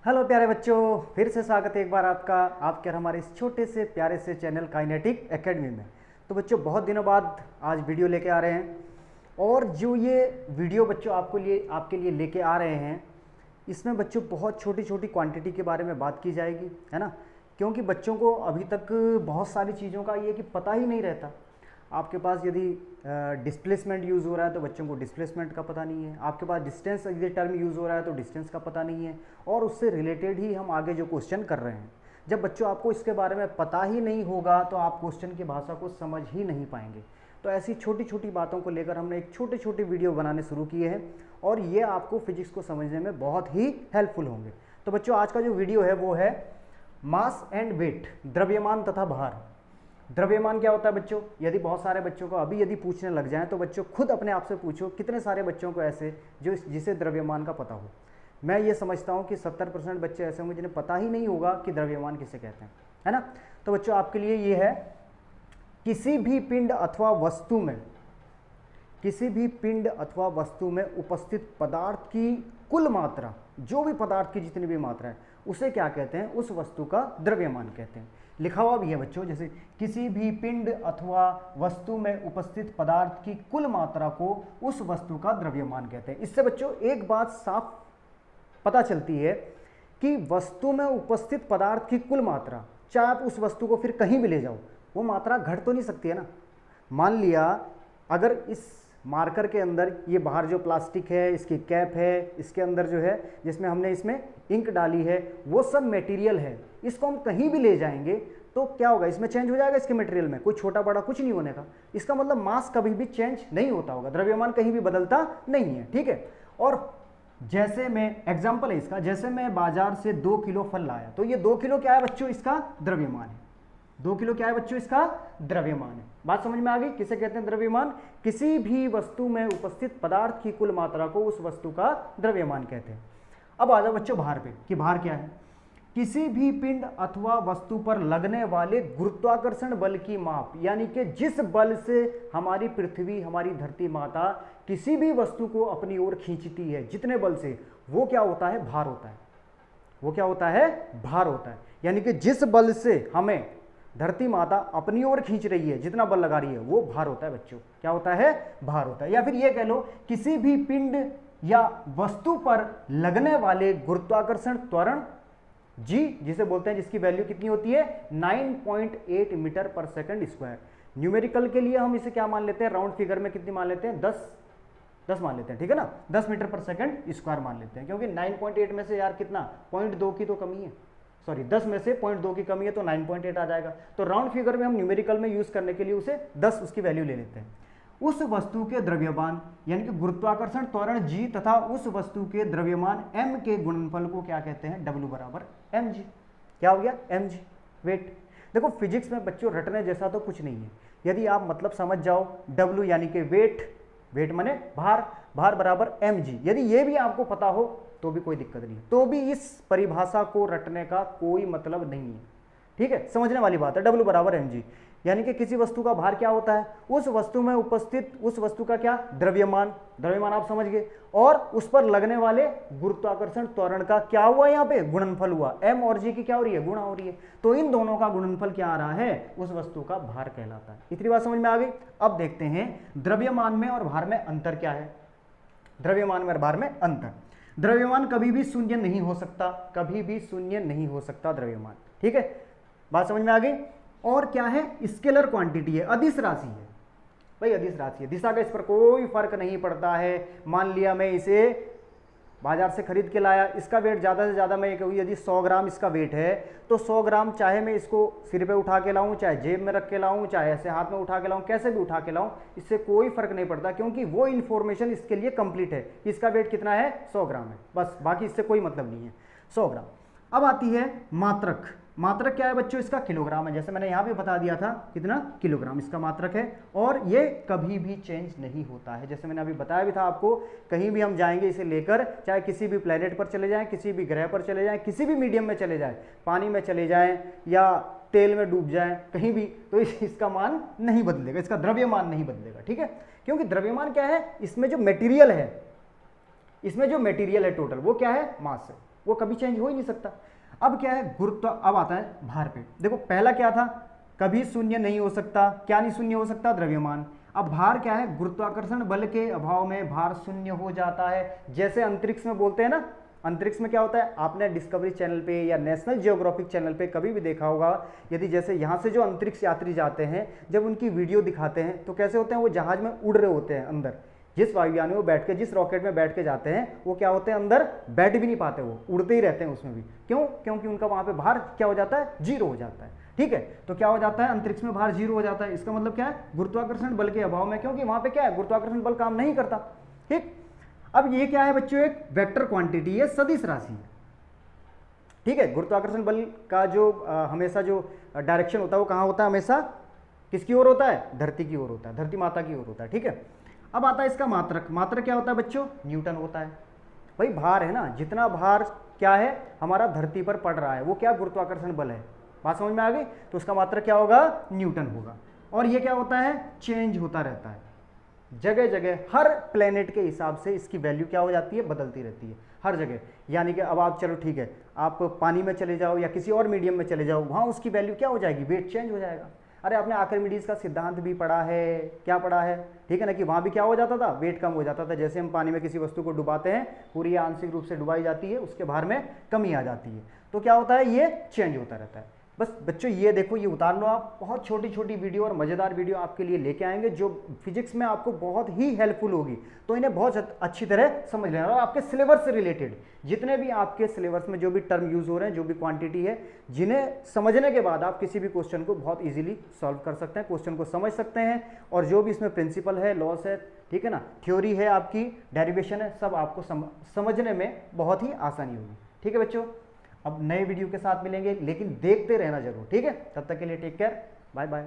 Hello प्यारे बच्चों, फिर से स्वागत है एक बार आपका आपके और हमारे इस छोटे से प्यारे से चैनल काइनेटिक एकेडमी में। तो बच्चों, बहुत दिनों बाद आज वीडियो लेके आ रहे हैं। और जो ये वीडियो बच्चों आपके लिए लेके आ रहे हैं, इसमें बच्चों बहुत छोटी छोटी क्वांटिटी के बारे में बात की जाएगी, है ना। क्योंकि बच्चों को अभी तक बहुत सारी चीज़ों का ये कि पता ही नहीं रहता। आपके पास यदि डिस्प्लेसमेंट यूज़ हो रहा है तो बच्चों को डिस्प्लेसमेंट का पता नहीं है। आपके पास डिस्टेंस यदि टर्म यूज़ हो रहा है तो डिस्टेंस का पता नहीं है। और उससे रिलेटेड ही हम आगे जो क्वेश्चन कर रहे हैं, जब बच्चों आपको इसके बारे में पता ही नहीं होगा तो आप क्वेश्चन की भाषा को समझ ही नहीं पाएंगे। तो ऐसी छोटी छोटी बातों को लेकर हमने एक छोटे छोटे वीडियो बनाने शुरू किए हैं और ये आपको फिजिक्स को समझने में बहुत ही हेल्पफुल होंगे। तो बच्चों, आज का जो वीडियो है वो है मास एंड वेट, द्रव्यमान तथा भार। द्रव्यमान क्या होता है बच्चों? यदि बहुत सारे बच्चों को अभी यदि पूछने लग जाएं तो बच्चों खुद अपने आप से पूछो, कितने सारे बच्चों को ऐसे जिसे द्रव्यमान का पता हो। मैं ये समझता हूँ कि 70% बच्चे ऐसे होंगे जिन्हें पता ही नहीं होगा कि द्रव्यमान किसे कहते हैं, है ना। तो बच्चों, आपके लिए ये है, किसी भी पिंड अथवा वस्तु में उपस्थित पदार्थ की कुल मात्रा, जो भी पदार्थ की जितनी भी मात्रा है, उसे क्या कहते हैं? उस वस्तु का द्रव्यमान कहते हैं। लिखा हुआ भी है बच्चों, जैसे किसी भी पिंड अथवा वस्तु में उपस्थित पदार्थ की कुल मात्रा को उस वस्तु का द्रव्यमान कहते हैं। इससे बच्चों एक बात साफ पता चलती है कि वस्तु में उपस्थित पदार्थ की कुल मात्रा, चाहे आप उस वस्तु को फिर कहीं भी ले जाओ, वो मात्रा घट तो नहीं सकती है ना। मान लिया अगर इस मार्कर के अंदर, ये बाहर जो प्लास्टिक है, इसकी कैप है, इसके अंदर जो है जिसमें हमने इसमें इंक डाली है, वो सब मटेरियल है। इसको हम कहीं भी ले जाएंगे तो क्या होगा? इसमें चेंज हो जाएगा, इसके मटेरियल में कोई छोटा बड़ा कुछ नहीं होने का। इसका मतलब मास कभी भी चेंज नहीं होता होगा, द्रव्यमान कहीं भी बदलता नहीं है, ठीक है। और जैसे मैं एग्जाम्पल है इसका, जैसे मैं बाजार से 2 किलो फल लाया, तो ये 2 किलो क्या है बच्चों? इसका द्रव्यमान है। 2 किलो क्या है बच्चों? इसका द्रव्यमान है। बात समझ में आ गई? किसे कहते हैं द्रव्यमान? किसी भी वस्तु में उपस्थित पदार्थ की कुल मात्रा को उस वस्तु का द्रव्यमान कहते हैं। अब आ जाओ बच्चों भार पे, कि भार क्या है? किसी भी पिंड अथवा वस्तु पर लगने वाले गुरुत्वाकर्षण बल की माप, यानी कि जिस बल से हमारी पृथ्वी, हमारी धरती माता किसी भी वस्तु को अपनी ओर खींचती है, जितने बल से, वो क्या होता है? भार होता है। वो क्या होता है? भार होता है। यानी कि जिस बल से हमें धरती माता अपनी ओर खींच रही है, जितना बल लगा रही है, वो भार होता है बच्चों। क्या होता है? भार होता है। या फिर ये कह लो, किसी भी पिंड या वस्तु पर लगने वाले गुरुत्वाकर्षण त्वरण जी, जिसे बोलते हैं, जिसकी वैल्यू कितनी होती है? 9.8 मीटर पर सेकंड स्क्वायर। न्यूमेरिकल के लिए हम इसे क्या मान लेते हैं? राउंड फिगर में कितनी मान लेते हैं? 10 मान लेते हैं, ठीक है ना। 10 मीटर पर सेकंड स्क्वायर मान लेते हैं, क्योंकि 9.8 में से यार कितना, 0.2 की तो कमी है, सॉरी 10 में से 0.2 की कमी है, तो 9.8 आ जाएगा। तो राउंड फिगर में हम न्यूमेरिकल में यूज करने के लिए उसे 10 उसकी वैल्यू ले लेते हैं। उस वस्तु के द्रव्यमान यानी कि गुरुत्वाकर्षण त्वरण g तथा उस वस्तु के द्रव्यमान m के गुणनफल को क्या कहते हैं? W बराबर mg। क्या हो गया? mg, wait. देखो फिजिक्स में बच्चों रटने जैसा तो कुछ नहीं है। यदि आप मतलब समझ जाओ, W यानी कि वेट, वेट माने भार, भार बराबर mg, यदि ये भी आपको पता हो तो भी कोई दिक्कत नहीं है, तो भी इस परिभाषा को रटने का कोई मतलब नहीं है, ठीक है। समझने वाली बात है। W बराबर mg, यानी कि किसी वस्तु का भार क्या होता है? उस वस्तु में उपस्थित उस वस्तु का क्या? द्रव्यमान। द्रव्यमान आप समझ गए। और उस पर लगने वाले गुरुत्वाकर्षण त्वरण का क्या हुआ? यहाँ पे गुणनफल हुआ। m और g की क्या हो रही है? गुणा हो रही है। तो इन दोनों का गुणनफल क्या आ रहा है? उस वस्तु का भार कहलाता है। इतनी बात समझ में आ गई। अब देखते हैं द्रव्यमान में और भार में अंतर क्या है। द्रव्यमान में और भार में अंतर। द्रव्यमान कभी भी शून्य नहीं हो सकता, कभी भी शून्य नहीं हो सकता द्रव्यमान, ठीक है। बात समझ में आ गई। और क्या है? स्केलर क्वांटिटी है, अदिश राशि है भाई, अदिश राशि है। दिशा का इस पर कोई फर्क नहीं पड़ता है। मान लिया मैं इसे बाजार से खरीद के लाया, इसका वेट ज़्यादा से ज़्यादा, मैं ये कहूँ यदि 100 ग्राम इसका वेट है, तो 100 ग्राम चाहे मैं इसको सिर पे उठा के लाऊं, चाहे जेब में रख के लाऊं, चाहे ऐसे हाथ में उठा के लाऊं, कैसे भी उठा के लाऊं, इससे कोई फर्क नहीं पड़ता, क्योंकि वो इन्फॉर्मेशन इसके लिए कंप्लीट है। इसका वेट कितना है? 100 ग्राम है, बस, बाकी इससे कोई मतलब नहीं है। 100 ग्राम। अब आती है मात्रक। मात्रक क्या है बच्चों? इसका किलोग्राम है। जैसे मैंने यहाँ पे बता दिया था, कितना? किलोग्राम इसका मात्रक है। और ये कभी भी चेंज नहीं होता है। जैसे मैंने अभी बताया भी था आपको, कहीं भी हम जाएंगे इसे लेकर, चाहे किसी भी प्लेनेट पर चले जाएं, किसी भी ग्रह पर चले जाएं, किसी भी मीडियम में चले जाएं, पानी में चले जाएं या तेल में डूब जाएं, कहीं भी, तो इसका मान नहीं बदलेगा, इसका द्रव्यमान नहीं बदलेगा, ठीक है। क्योंकि द्रव्यमान क्या है? इसमें जो मटेरियल है, इसमें जो मटेरियल है टोटल, वो क्या है? मास है। वो कभी चेंज हो ही नहीं सकता। अब क्या है गुरुत्व, अब आता है भार पे। देखो पहला क्या था, कभी शून्य नहीं हो सकता, क्या नहीं शून्य हो सकता, द्रव्यमान। अब भार क्या है, गुरुत्वाकर्षण बल के अभाव में भार शून्य हो जाता है। जैसे अंतरिक्ष में बोलते हैं ना, अंतरिक्ष में क्या होता है, आपने डिस्कवरी चैनल पे या नेशनल जियोग्राफिक चैनल पे कभी भी देखा होगा, यदि जैसे यहाँ से जो अंतरिक्ष यात्री जाते हैं, जब उनकी वीडियो दिखाते हैं तो कैसे होते हैं, वो जहाज में उड़ रहे होते हैं अंदर, जिस वायुयान में वो बैठ के, जिस रॉकेट में बैठ के जाते हैं, वो क्या होते हैं, अंदर बैठ भी नहीं पाते, वो उड़ते ही रहते हैं उसमें भी। क्यों? क्योंकि उनका वहां पे भार क्या हो जाता है, जीरो हो जाता है। ठीक है, तो क्या हो जाता है, अंतरिक्ष में भार जीरो हो जाता है। इसका मतलब क्या है, गुरुत्वाकर्षण बल के अभाव में, क्योंकि वहां पे क्या है, गुरुत्वाकर्षण बल काम नहीं करता। ठीक, अब ये क्या है बच्चों, एक वेक्टर क्वांटिटी है, सदिश राशि है। ठीक है, गुरुत्वाकर्षण बल का जो हमेशा जो डायरेक्शन होता है वो कहाँ होता है, हमेशा किसकी ओर होता है, धरती की ओर होता है, धरती माता की ओर होता है। ठीक है, अब आता है इसका मात्रक। मात्रक क्या होता है बच्चों, न्यूटन होता है। भाई भार है ना, जितना भार क्या है हमारा धरती पर पड़ रहा है, वो क्या गुरुत्वाकर्षण बल है। बात समझ में आ गई? तो उसका मात्रक क्या होगा, न्यूटन होगा। और ये क्या होता है, चेंज होता रहता है जगह जगह, हर प्लेनेट के हिसाब से इसकी वैल्यू क्या हो जाती है, बदलती रहती है हर जगह। यानी कि अब आप चलो ठीक है, आप पानी में चले जाओ या किसी और मीडियम में चले जाओ, वहाँ उसकी वैल्यू क्या हो जाएगी, वेट चेंज हो जाएगा। अरे आपने आर्किमिडीज का सिद्धांत भी पढ़ा है, क्या पढ़ा है, ठीक है ना, कि वहाँ भी क्या हो जाता था, वेट कम हो जाता था। जैसे हम पानी में किसी वस्तु को डुबाते हैं, पूरी आंशिक रूप से डुबाई जाती है, उसके भार में कमी आ जाती है, तो क्या होता है, ये चेंज होता रहता है। बस बच्चों ये देखो, ये उतार लो आप, बहुत छोटी छोटी वीडियो और मज़ेदार वीडियो आपके लिए लेके आएंगे जो फिजिक्स में आपको बहुत ही हेल्पफुल होगी। तो इन्हें बहुत अच्छी तरह समझ लेना। और आपके सिलेबस से रिलेटेड जितने भी आपके सिलेबस में जो भी टर्म यूज हो रहे हैं, जो भी क्वांटिटी है, जिन्हें समझने के बाद आप किसी भी क्वेश्चन को बहुत ईजिली सॉल्व कर सकते हैं, क्वेश्चन को समझ सकते हैं। और जो भी इसमें प्रिंसिपल है, लॉस है, ठीक है ना, थ्योरी है, आपकी डेरिवेशन है, सब आपको समझने में बहुत ही आसानी होगी। ठीक है बच्चों, अब नए वीडियो के साथ मिलेंगे, लेकिन देखते रहना जरूर। ठीक है, तब तक के लिए टेक केयर, बाय बाय।